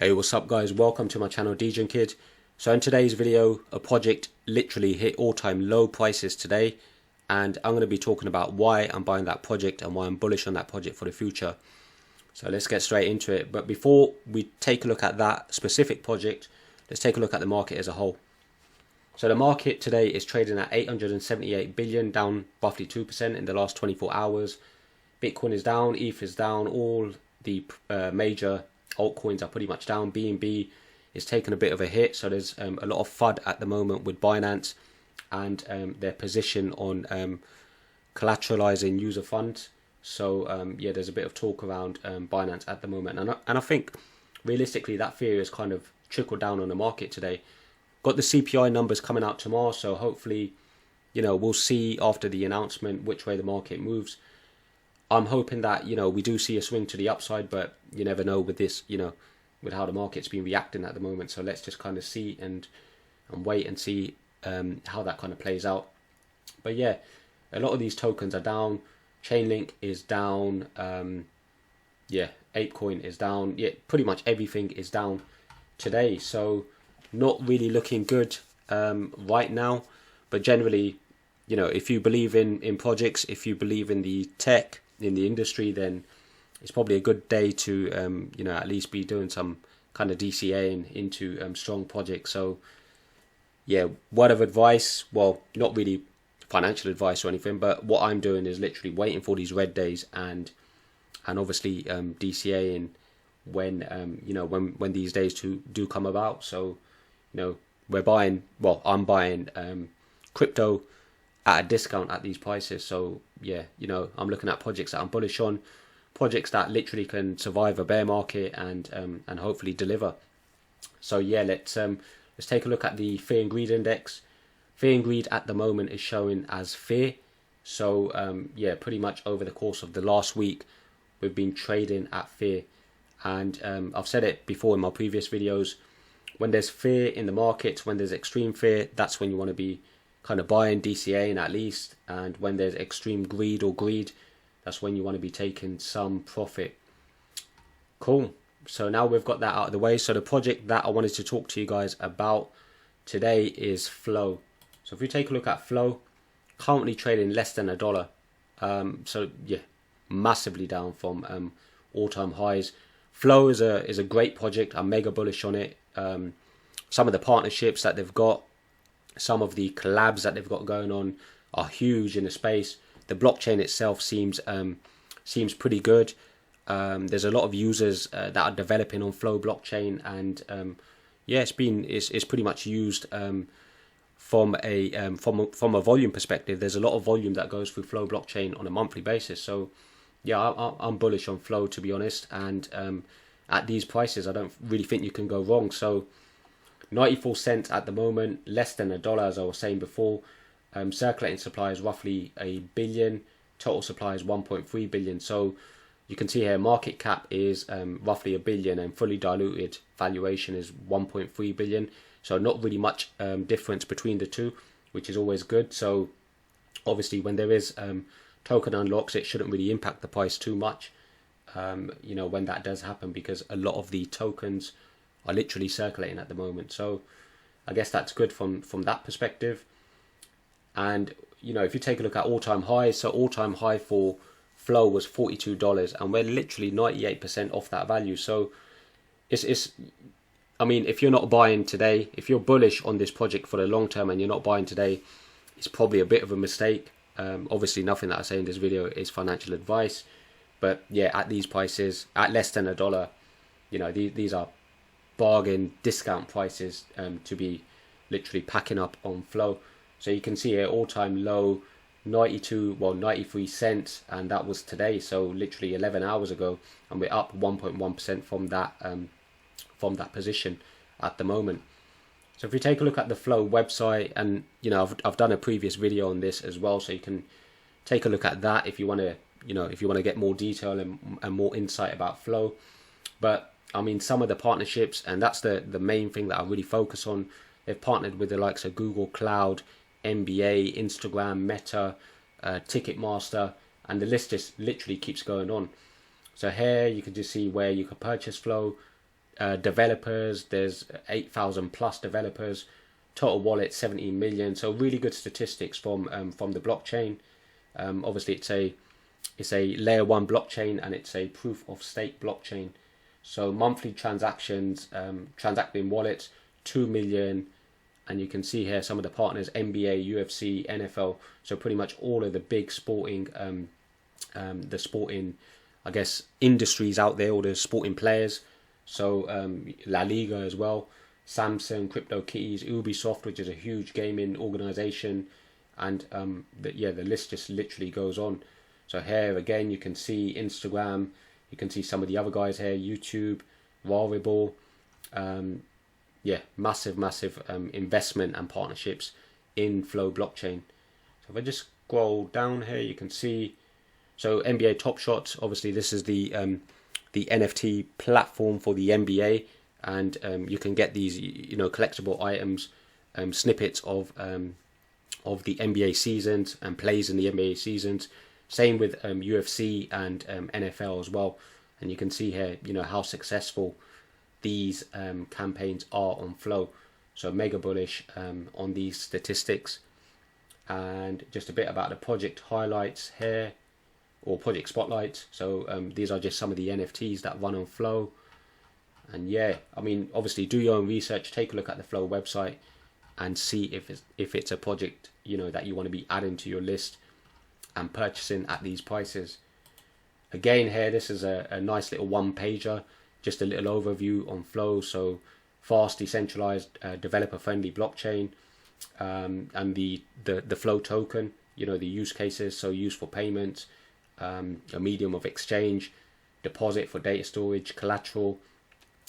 Hey, what's up guys, welcome to my channel DJ Kid. So in today's video, a project literally hit all-time low prices today, and I'm going to be talking about why I'm buying that project and why I'm bullish on that project for the future. So let's get straight into it. But before we take a look at that specific project, let's take a look at the market as a whole. So the market today is trading at 878 billion, down roughly 2% in the last 24 hours. Bitcoin is down, ETH is down, all the major altcoins are pretty much down. BNB is taking a bit of a hit, so there's a lot of FUD at the moment with Binance and their position on collateralizing user funds. So yeah, there's a bit of talk around Binance at the moment, and I think realistically that fear is kind of trickled down on the market today. Got the CPI numbers coming out tomorrow, so hopefully, you know, we'll see after the announcement which way the market moves. I'm hoping that, you know, we do see a swing to the upside, but you never know with this, you know, with how the market's been reacting at the moment. So let's just kind of see and wait and see how that kind of plays out. But yeah, a lot of these tokens are down. Chainlink is down. Yeah, ApeCoin is down. Yeah, pretty much everything is down today. So not really looking good right now. But generally, you know, if you believe in projects, if you believe in the tech, in the industry, then it's probably a good day to you know, at least be doing some kind of DCAing into strong projects. So yeah, word of advice, well, not really financial advice or anything, but what I'm doing is literally waiting for these red days and obviously DCAing when you know, when these days do come about. So you know, we're buying, well, I'm buying crypto at a discount at these prices. So yeah, you know, I'm looking at projects that I'm bullish on, projects that literally can survive a bear market and hopefully deliver. So yeah, let's take a look at the fear and greed index. Fear and greed at the moment is showing as fear. So yeah, pretty much over the course of the last week we've been trading at fear, and I've said it before in my previous videos, when there's fear in the markets, when there's extreme fear, that's when you want to be kind of buying, DCAing at least. And when there's extreme greed, that's when you want to be taking some profit. Cool. So now we've got that out of the way. So the project that I wanted to talk to you guys about today is Flow. So if we take a look at Flow, currently trading less than $1. So yeah, massively down from all-time highs. Flow is a great project. I'm mega bullish on it. Some of the partnerships that they've got, some of the collabs that they've got going on are huge in the space. The blockchain itself seems pretty good. There's a lot of users that are developing on Flow blockchain, and yeah, it's pretty much used from a volume perspective. There's a lot of volume that goes through Flow blockchain on a monthly basis. So yeah, I'm bullish on Flow, to be honest, and at these prices I don't really think you can go wrong. So 94 cents at the moment, less than $1, as I was saying before. Circulating supply is roughly 1 billion, total supply is 1.3 billion. So you can see here market cap is roughly 1 billion and fully diluted valuation is 1.3 billion. So not really much difference between the two, which is always good. So obviously when there is token unlocks, it shouldn't really impact the price too much, you know, when that does happen, because a lot of the tokens are literally circulating at the moment. So I guess that's good from that perspective. And you know, if you take a look at all-time highs, so all-time high for Flow was $42, and we're literally 98% off that value. So it's I mean, if you're not buying today, if you're bullish on this project for the long term and you're not buying today, it's probably a bit of a mistake. Obviously nothing that I say in this video is financial advice, but yeah, at these prices, at less than $1, you know, these are bargain discount prices to be literally packing up on Flow. So you can see here all-time low 93 cents, and that was today, so literally 11 hours ago, and we're up 1.1% from that position at the moment. So if we take a look at the Flow website, and you know, I've done a previous video on this as well, so you can take a look at that if you want to, you know, if you want to get more detail and more insight about Flow. But I mean, some of the partnerships, and that's the main thing that I really focus on, they've partnered with the likes of Google Cloud, NBA, Instagram, Meta, Ticketmaster, and the list just literally keeps going on. So here you can just see where you can purchase Flow, developers, there's 8,000 plus developers. Total wallet 17 million. So really good statistics from the blockchain. Obviously, it's a layer 1 blockchain, and it's a proof of stake blockchain. So monthly transactions, transacting wallets 2 million. And you can see here some of the partners: NBA, UFC, NFL. So pretty much all of the big sporting, I guess, industries out there, all the sporting players. So La Liga as well, Samsung, CryptoKitties, Ubisoft, which is a huge gaming organization, and the list just literally goes on. So here again, you can see Instagram, you can see some of the other guys here, YouTube, Rarible. Massive investment and partnerships in Flow blockchain. So if I just scroll down here, you can see, so nbatopshot, obviously this is the NFT platform for the NBA, and you can get these collectible items, snippets of the NBA seasons and plays in the NBA seasons. Same with UFC and NFL as well. And you can see here how successful these campaigns are on Flow. So mega bullish on these statistics. And just a bit about the project highlights here, or project spotlights. So these are just some of the NFTs that run on Flow. And yeah, I mean, obviously do your own research, take a look at the Flow website and see if it's a project that you want to be adding to your list and purchasing at these prices. Again here, this is a nice little one pager, just a little overview on Flow. So fast, decentralized, developer friendly blockchain, and the Flow token, the use cases, so used for payments, a medium of exchange, deposit for data storage, collateral,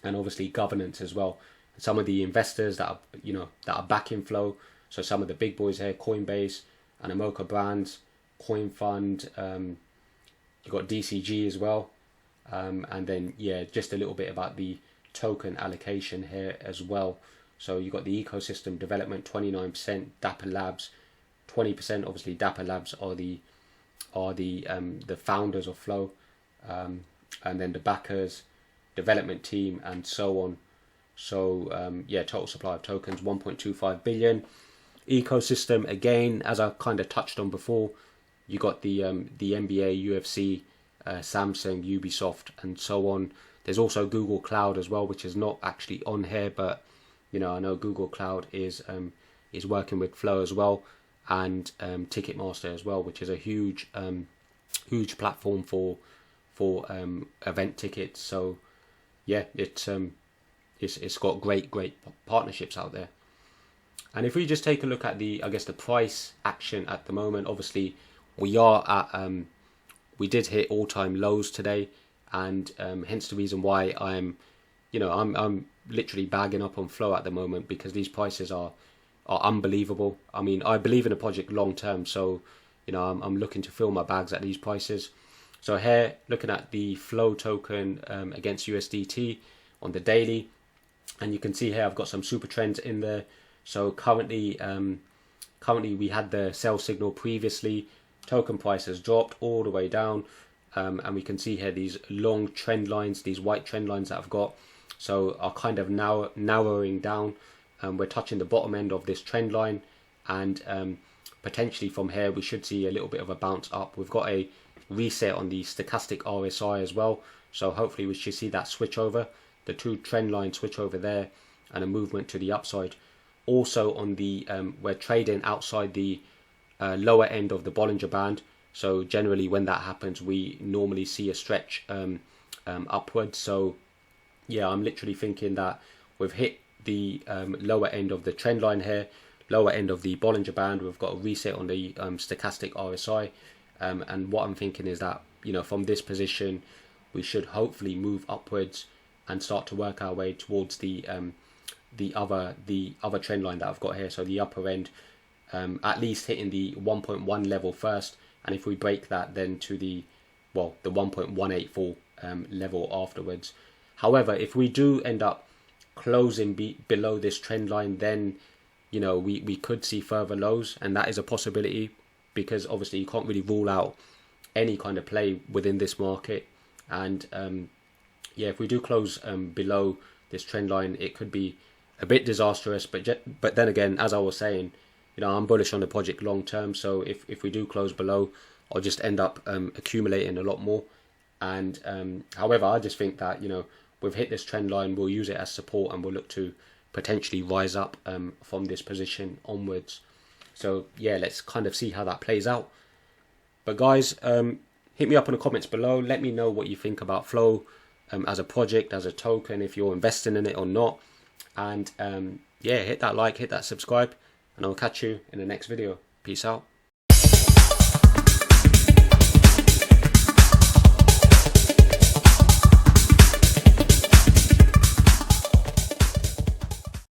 and obviously governance as well. Some of the investors that are backing Flow, so some of the big boys here: Coinbase, Animoca Brands, Coin Fund, you've got DCG as well. And then just a little bit about the token allocation here as well. So you got the ecosystem development 29%, Dapper Labs 20%. Obviously Dapper Labs are the founders of Flow, and then the backers, development team, and so on. So total supply of tokens 1.25 billion. Ecosystem, again, as I kind of touched on before, you got the NBA, UFC, Samsung, Ubisoft, and so on. There's also Google Cloud as well, which is not actually on here, but I know Google Cloud is working with Flow as well, and Ticketmaster as well, which is a huge platform for event tickets. So it's got great partnerships out there. And if we just take a look at the price action at the moment, obviously we are at we did hit all-time lows today, and hence the reason why I'm literally bagging up on Flow at the moment, because these prices are unbelievable. I mean, I believe in a project long term, so I'm looking to fill my bags at these prices. So here, looking at the Flow token against USDT on the daily, and you can see here I've got some super trends in there. So currently we had the sell signal previously. Token price has dropped all the way down, and we can see here these long trend lines, these white trend lines that I've got, so are kind of now narrowing down. We're touching the bottom end of this trend line, and potentially from here we should see a little bit of a bounce up. We've got a reset on the stochastic RSI as well, so hopefully we should see that switch over, the two trend lines switch over there, and a movement to the upside. Also on the we're trading outside the lower end of the Bollinger Band, so generally when that happens we normally see a stretch upwards. So yeah, I'm literally thinking that we've hit the lower end of the trend line here, lower end of the Bollinger Band. We've got a reset on the stochastic RSI, and what I'm thinking is that from this position we should hopefully move upwards and start to work our way towards the other trend line that I've got here, so the upper end, at least hitting the 1.1 level first, and if we break that, then to the 1.184 level afterwards. However, if we do end up closing below this trend line, then we could see further lows, and that is a possibility, because obviously you can't really rule out any kind of play within this market. And if we do close below this trend line, it could be a bit disastrous. But then again, as I was saying, you know, I'm bullish on the project long term. So if we do close below, I'll just end up accumulating a lot more. And however, I just think that, you know, we've hit this trend line, we'll use it as support, and we'll look to potentially rise up from this position onwards. So yeah, let's kind of see how that plays out. But guys, hit me up in the comments below. Let me know what you think about Flow as a project, as a token, if you're investing in it or not. And yeah, hit that like, hit that subscribe, and I'll catch you in the next video. Peace out.